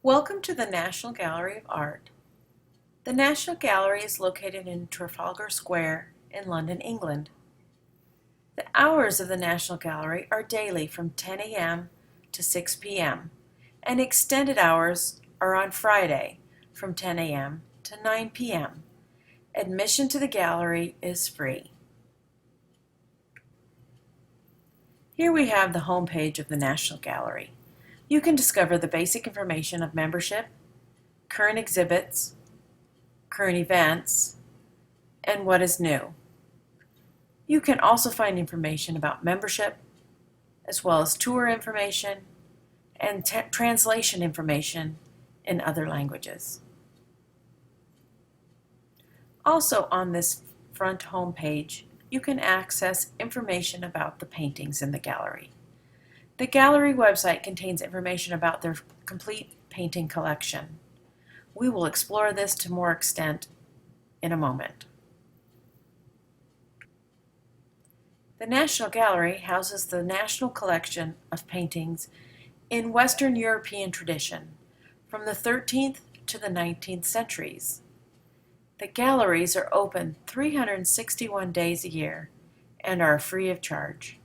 Welcome to the National Gallery of Art. The National Gallery is located in Trafalgar Square in London, England. The hours of the National Gallery are daily from 10 a.m. to 6 p.m., and extended hours are on Friday from 10 a.m. to 9 p.m. Admission to the gallery is free. Here we have the homepage of the National Gallery. You can discover the basic information of membership, current exhibits, current events, and what is new. You can also find information about membership, as well as tour information and translation information in other languages. Also on this front homepage, you can access information about the paintings in the gallery. The gallery website contains information about their complete painting collection. We will explore this to more extent in a moment. The National Gallery houses the national collection of paintings in Western European tradition from the 13th to the 19th centuries. The galleries are open 361 days a year and are free of charge.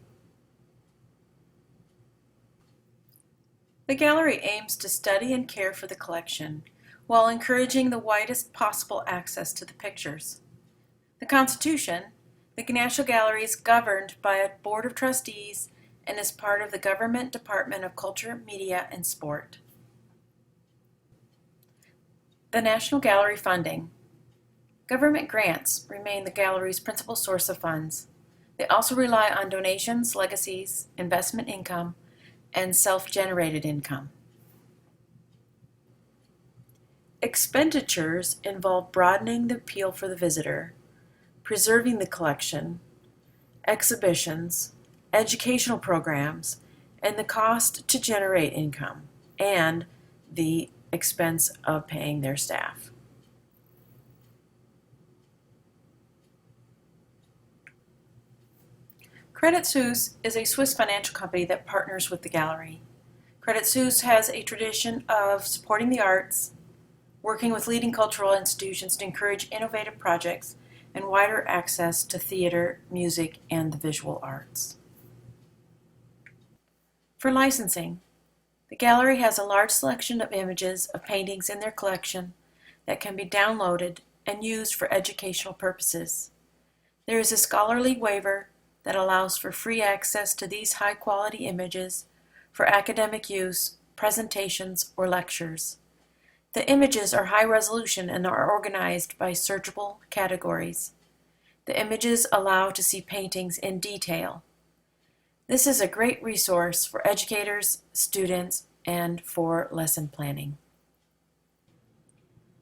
The gallery aims to study and care for the collection while encouraging the widest possible access to the pictures. The Constitution, the National Gallery is governed by a Board of Trustees and is part of the Government Department of Culture, Media, and Sport. The National Gallery funding. Government grants remain the gallery's principal source of funds. They also rely on donations, legacies, investment income, and self-generated income. Expenditures involve broadening the appeal for the visitor, preserving the collection, exhibitions, educational programs, and the cost to generate income, and the expense of paying their staff. Credit Suisse is a Swiss financial company that partners with the gallery. Credit Suisse has a tradition of supporting the arts, working with leading cultural institutions to encourage innovative projects and wider access to theater, music, and the visual arts. For licensing, the gallery has a large selection of images of paintings in their collection that can be downloaded and used for educational purposes. There is a scholarly waiver that allows for free access to these high-quality images for academic use, presentations, or lectures. The images are high resolution and are organized by searchable categories. The images allow to see paintings in detail. This is a great resource for educators, students, and for lesson planning.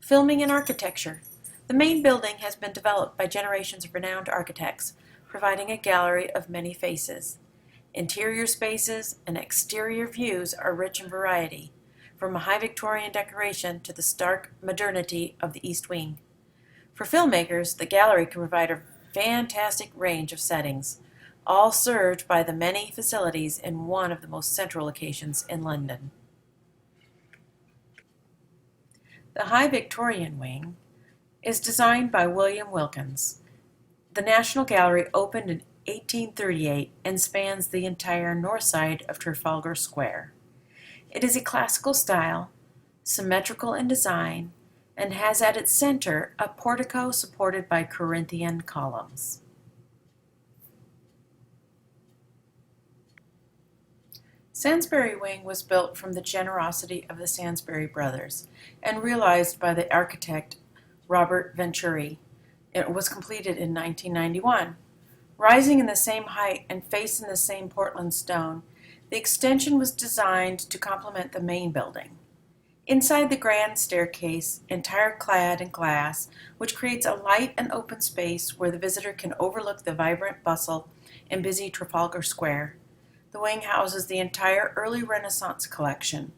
Filming and architecture. The main building has been developed by generations of renowned architects, providing a gallery of many faces. Interior spaces and exterior views are rich in variety, from a high Victorian decoration to the stark modernity of the East Wing. For filmmakers, the gallery can provide a fantastic range of settings, all served by the many facilities in one of the most central locations in London. The High Victorian Wing is designed by William Wilkins. The National Gallery opened in 1838 and spans the entire north side of Trafalgar Square. It is a classical style, symmetrical in design, and has at its center a portico supported by Corinthian columns. Sainsbury Wing was built from the generosity of the Sainsbury brothers and realized by the architect Robert Venturi. It was completed in 1991. Rising in the same height and facing the same Portland stone, the extension was designed to complement the main building. Inside the grand staircase, entire clad in glass, which creates a light and open space where the visitor can overlook the vibrant bustle and busy Trafalgar Square. The wing houses the entire early Renaissance collection.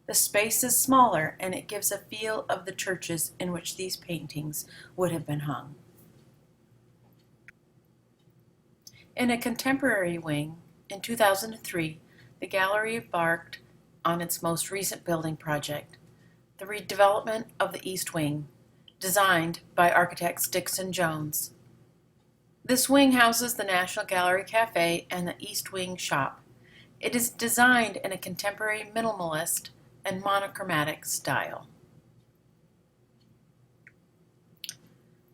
The space is smaller and it gives a feel of the churches in which these paintings would have been hung. In a contemporary wing, in 2003, the gallery embarked on its most recent building project, the redevelopment of the East Wing, designed by architects Dixon Jones. This wing houses the National Gallery Cafe and the East Wing shop. It is designed in a contemporary minimalist and monochromatic style.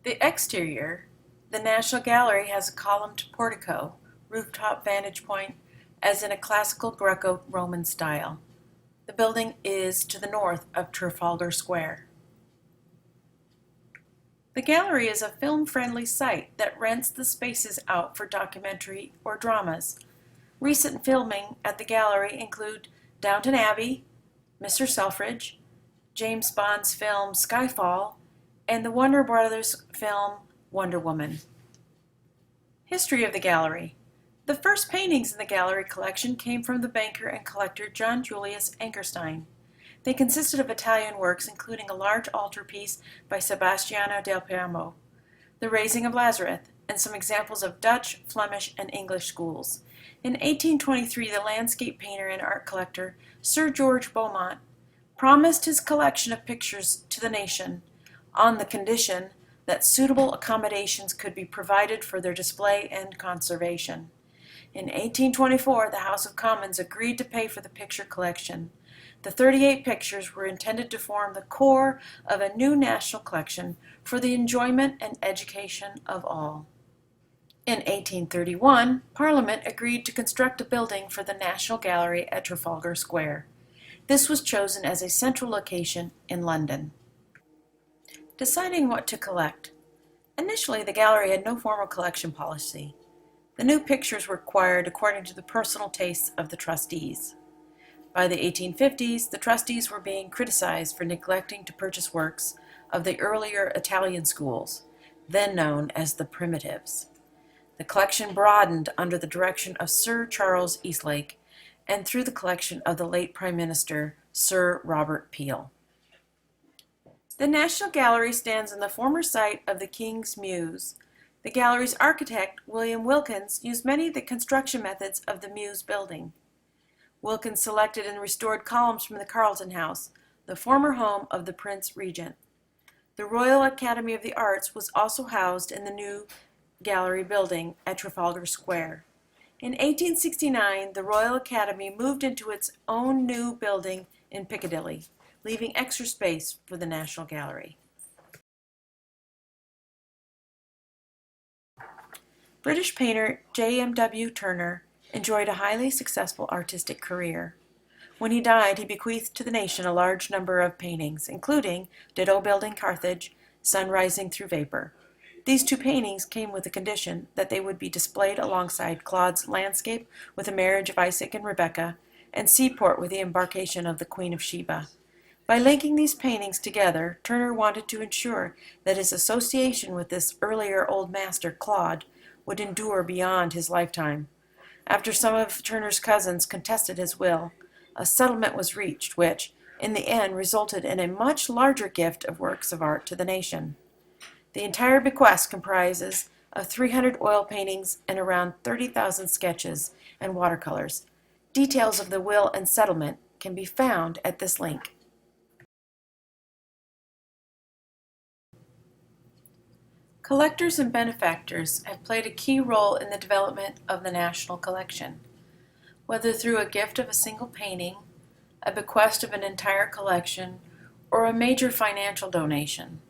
The exterior, the National Gallery has a columned portico, rooftop vantage point, as in a classical Greco-Roman style. The building is to the north of Trafalgar Square. The gallery is a film-friendly site that rents the spaces out for documentary or dramas. Recent filming at the gallery include Downton Abbey, Mr. Selfridge, James Bond's film Skyfall, and the Warner Brothers film Wonder Woman. History of the gallery. The first paintings in the gallery collection came from the banker and collector John Julius Ankerstein. They consisted of Italian works, including a large altarpiece by Sebastiano del Piombo, The Raising of Lazarus, and some examples of Dutch, Flemish, and English schools. In 1823, the landscape painter and art collector Sir George Beaumont promised his collection of pictures to the nation on the condition that suitable accommodations could be provided for their display and conservation. In 1824, the House of Commons agreed to pay for the picture collection. The 38 pictures were intended to form the core of a new national collection for the enjoyment and education of all. In 1831, Parliament agreed to construct a building for the National Gallery at Trafalgar Square. This was chosen as a central location in London. Deciding what to collect. Initially, the gallery had no formal collection policy. The new pictures were acquired according to the personal tastes of the trustees. By the 1850s, the trustees were being criticized for neglecting to purchase works of the earlier Italian schools, then known as the Primitives. The collection broadened under the direction of Sir Charles Eastlake and through the collection of the late Prime Minister, Sir Robert Peel. The National Gallery stands on the former site of the King's Mews. The gallery's architect, William Wilkins, used many of the construction methods of the Mews building. Wilkins selected and restored columns from the Carlton House, the former home of the Prince Regent. The Royal Academy of the Arts was also housed in the new gallery building at Trafalgar Square. In 1869, the Royal Academy moved into its own new building in Piccadilly, leaving extra space for the National Gallery. British painter JMW Turner enjoyed a highly successful artistic career. When he died, he bequeathed to the nation a large number of paintings, including Ditto Building Carthage, Sun Rising Through Vapor. These two paintings came with the condition that they would be displayed alongside Claude's landscape with the marriage of Isaac and Rebecca, and Seaport with the embarkation of the Queen of Sheba. By linking these paintings together, Turner wanted to ensure that his association with this earlier old master, Claude, would endure beyond his lifetime. After some of Turner's cousins contested his will, a settlement was reached which, in the end, resulted in a much larger gift of works of art to the nation. The entire bequest comprises of 300 oil paintings and around 30,000 sketches and watercolors. Details of the will and settlement can be found at this link. Collectors and benefactors have played a key role in the development of the National Collection. Whether through a gift of a single painting, a bequest of an entire collection, or a major financial donation,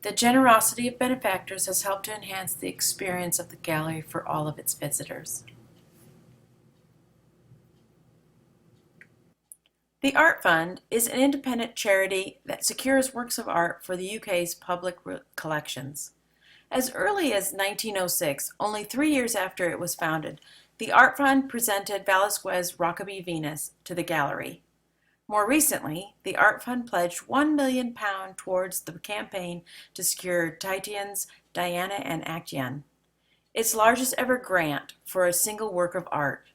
the generosity of benefactors has helped to enhance the experience of the gallery for all of its visitors. The Art Fund is an independent charity that secures works of art for the UK's public collections. As early as 1906, only 3 years after it was founded, the Art Fund presented Velasquez's Rockaby Venus to the gallery. More recently, the Art Fund pledged £1 million towards the campaign to secure Titian's Diana and Actaeon, its largest ever grant for a single work of art.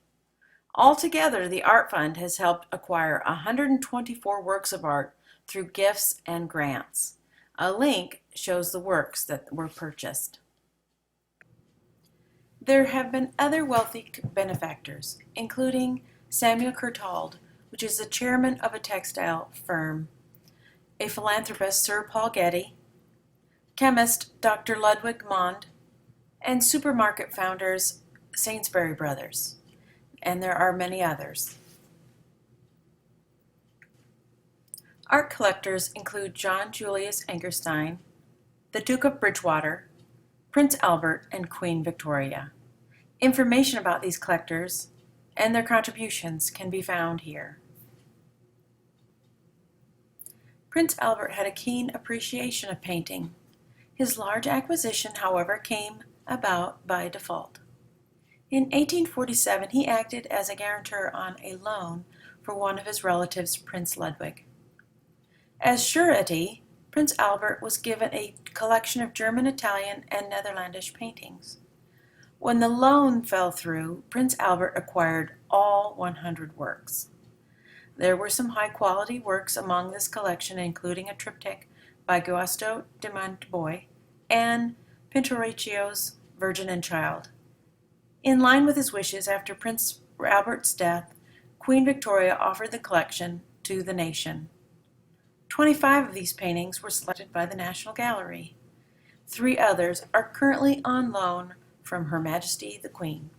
Altogether, the Art Fund has helped acquire 124 works of art through gifts and grants. A link shows the works that were purchased. There have been other wealthy benefactors, including Samuel Courtauld, which is the chairman of a textile firm. a philanthropist, Sir Paul Getty, chemist, Dr. Ludwig Mond, and supermarket founders, Sainsbury Brothers. And there are many others. Art collectors include John Julius Angerstein, the Duke of Bridgewater, Prince Albert, and Queen Victoria. Information about these collectors and their contributions can be found here. Prince Albert had a keen appreciation of painting. His large acquisition, however, came about by default. In 1847, he acted as a guarantor on a loan for one of his relatives, Prince Ludwig. As surety, Prince Albert was given a collection of German, Italian, and Netherlandish paintings. When the loan fell through, Prince Albert acquired all 100 works. There were some high-quality works among this collection, including a triptych by Giusto de Monteboy and Pinturicchio's Virgin and Child. In line with his wishes, after Prince Albert's death, Queen Victoria offered the collection to the nation. 25 of these paintings were selected by the National Gallery. 3 others are currently on loan from Her Majesty the Queen.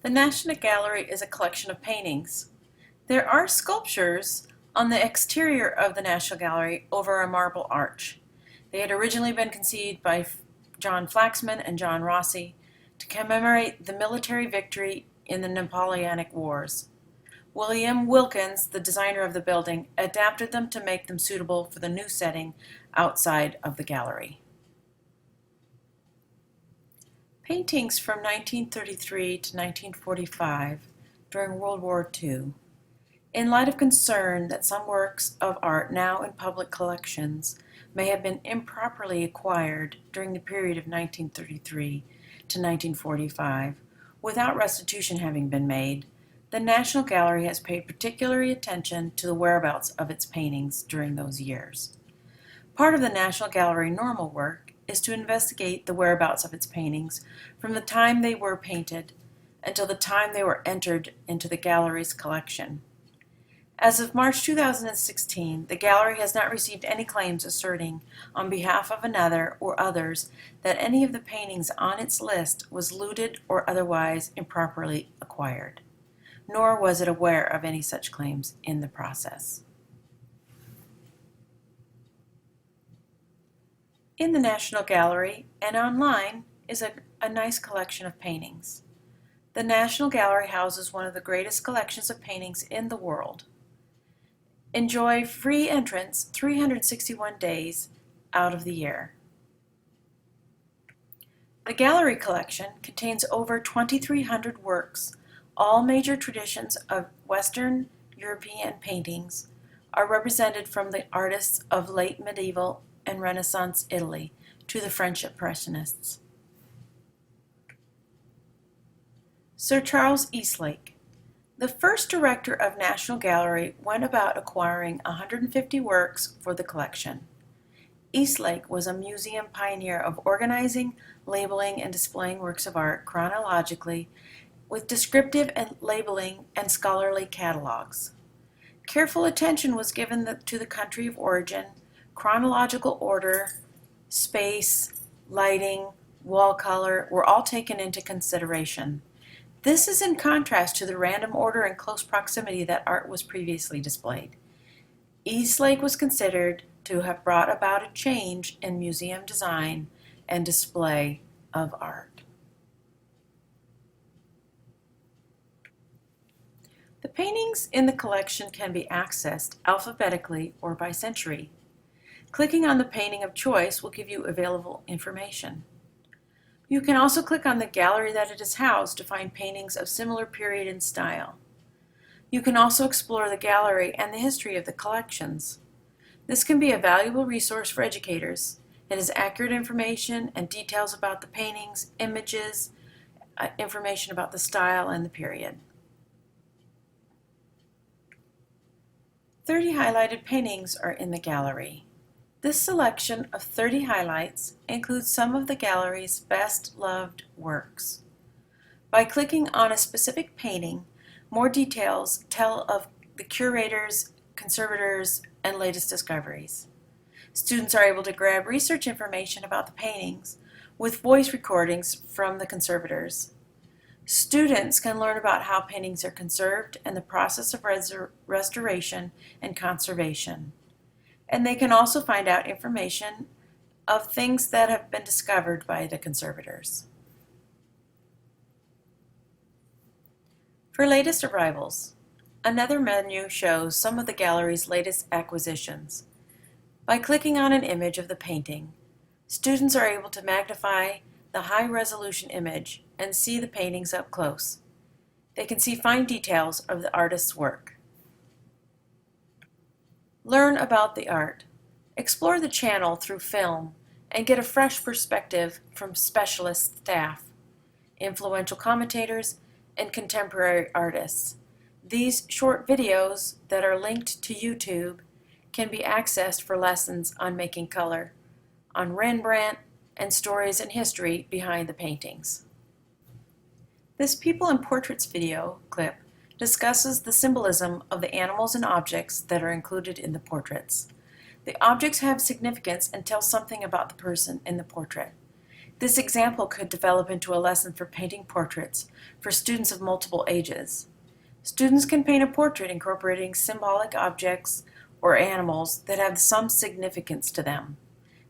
The National Gallery is a collection of paintings. There are sculptures on the exterior of the National Gallery over a marble arch. They had originally been conceived by John Flaxman and John Rossi to commemorate the military victory in the Napoleonic Wars. William Wilkins, the designer of the building, adapted them to make them suitable for the new setting outside of the gallery. Paintings from 1933 to 1945 during World War II. In light of concern that some works of art now in public collections may have been improperly acquired during the period of 1933 to 1945, without restitution having been made, the National Gallery has paid particular attention to the whereabouts of its paintings during those years. Part of the National Gallery normal work is to investigate the whereabouts of its paintings from the time they were painted until the time they were entered into the gallery's collection. As of March 2016, the gallery has not received any claims asserting on behalf of another or others that any of the paintings on its list was looted or otherwise improperly acquired, nor was it aware of any such claims in the process. In the National Gallery and online is a nice collection of paintings. The National Gallery houses one of the greatest collections of paintings in the world. Enjoy free entrance 361 days out of the year. The gallery collection contains over 2,300 works. All major traditions of Western European paintings are represented, from the artists of late medieval and Renaissance Italy to the French Impressionists. Sir Charles Eastlake, the first director of National Gallery, went about acquiring 150 works for the collection. Eastlake was a museum pioneer of organizing, labeling, and displaying works of art chronologically with descriptive and labeling and scholarly catalogs. Careful attention was given to the country of origin, chronological order, space, lighting, wall color were all taken into consideration. This is in contrast to the random order and close proximity that art was previously displayed. Eastlake was considered to have brought about a change in museum design and display of art. The paintings in the collection can be accessed alphabetically or by century. Clicking on the painting of choice will give you available information. You can also click on the gallery that it is housed to find paintings of similar period and style. You can also explore the gallery and the history of the collections. This can be a valuable resource for educators. It has accurate information and details about the paintings, images, information about the style and the period. 30 highlighted paintings are in the gallery. This selection of 30 highlights includes some of the gallery's best loved works. By clicking on a specific painting, more details tell of the curators, conservators, and latest discoveries. Students are able to grab research information about the paintings with voice recordings from the conservators. Students can learn about how paintings are conserved and the process of restoration and conservation. And they can also find out information of things that have been discovered by the conservators. For latest arrivals, another menu shows some of the gallery's latest acquisitions. By clicking on an image of the painting, students are able to magnify the high-resolution image and see the paintings up close. They can see fine details of the artist's work. Learn about the art. Explore the channel through film and get a fresh perspective from specialist staff, influential commentators, and contemporary artists. These short videos that are linked to YouTube can be accessed for lessons on making color, on Rembrandt, and stories and history behind the paintings. This People and Portraits video clip discusses the symbolism of the animals and objects that are included in the portraits. The objects have significance and tell something about the person in the portrait. This example could develop into a lesson for painting portraits for students of multiple ages. Students can paint a portrait incorporating symbolic objects or animals that have some significance to them.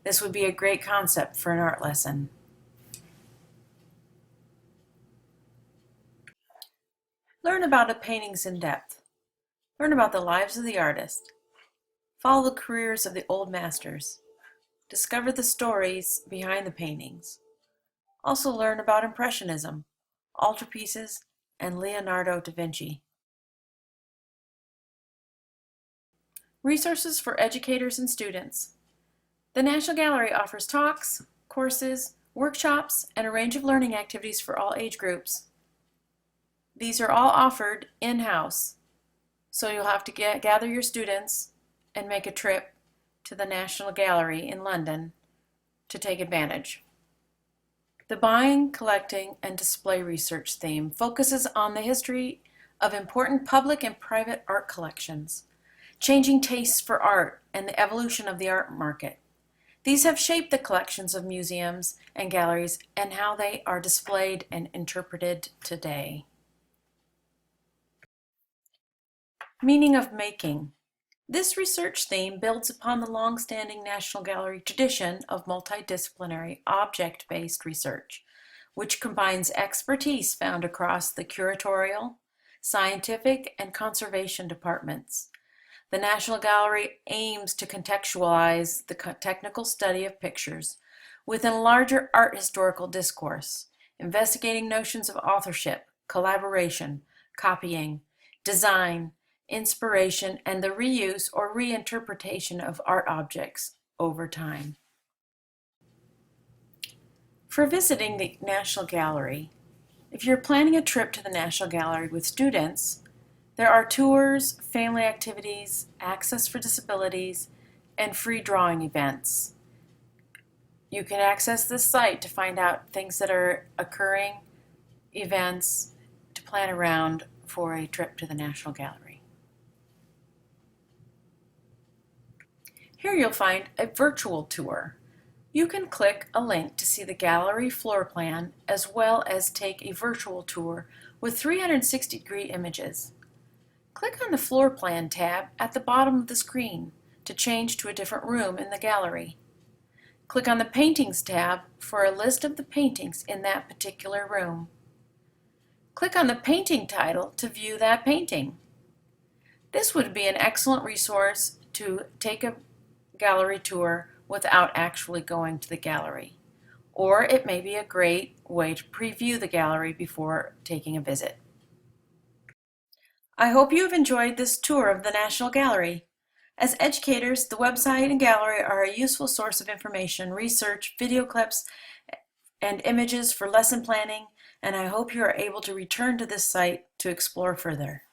This would be a great concept for an art lesson. Learn about the paintings in depth. Learn about the lives of the artist. Follow the careers of the old masters. Discover the stories behind the paintings. Also learn about Impressionism, altarpieces, and Leonardo da Vinci. Resources for educators and students. The National Gallery offers talks, courses, workshops, and a range of learning activities for all age groups. These are all offered in-house, so you'll have to gather your students and make a trip to the National Gallery in London to take advantage. The Buying, Collecting, and Display Research theme focuses on the history of important public and private art collections, changing tastes for art, and the evolution of the art market. These have shaped the collections of museums and galleries and how they are displayed and interpreted today. Meaning of making. This research theme builds upon the long-standing National Gallery tradition of multidisciplinary object-based research, which combines expertise found across the curatorial, scientific, and conservation departments. The National Gallery aims to contextualize the technical study of pictures within a larger art historical discourse, investigating notions of authorship, collaboration, copying, design, inspiration, and the reuse or reinterpretation of art objects over time. For visiting the National Gallery, if you're planning a trip to the National Gallery with students, there are tours, family activities, access for disabilities, and free drawing events. You can access this site to find out things that are occurring, events to plan around for a trip to the National Gallery. Here you'll find a virtual tour. You can click a link to see the gallery floor plan as well as take a virtual tour with 360-degree images. Click on the Floor Plan tab at the bottom of the screen to change to a different room in the gallery. Click on the Paintings tab for a list of the paintings in that particular room. Click on the painting title to view that painting. This would be an excellent resource to take a gallery tour without actually going to the gallery, or it may be a great way to preview the gallery before taking a visit. I hope you have enjoyed this tour of the National Gallery. As educators, the website and gallery are a useful source of information, research, video clips, and images for lesson planning, and I hope you are able to return to this site to explore further.